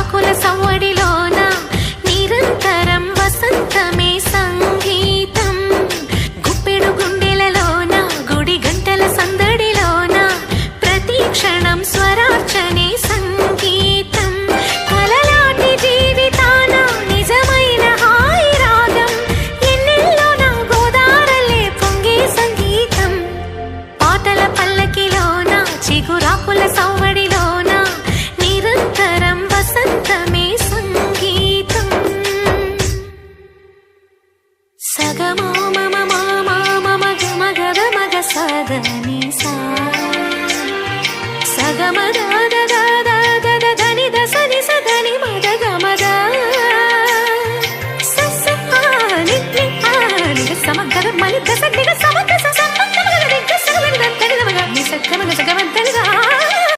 చిగురాకుల సవ్వడిలోన నిరంతరం వసంతమే సంగీతం. గుప్పెడు గుండెలలోన గుడి గంటల సందడిలోన ప్రతి క్షణం స్వరార్చనే సంగీతం. కలలాంటి జీవితాన నిజమైన హాయి రాగం ఎన్నెల్లో నా గోదారలే పొంగే సంగీతం. పాటల పల్లకిలోన చిగురాకుల సవ్వడిలోన నిరంతరం వసంతమే సంగీతం. సగమా మమ మామా మమ గమ గద మగ సదని సా సగమ దద దద దద దని దసని సదని మద గమద సస ఆని ని ఆని సమగర మని దస నిగ సమగ స సమగ గద సగ గద తడి మగ ని సగ మగ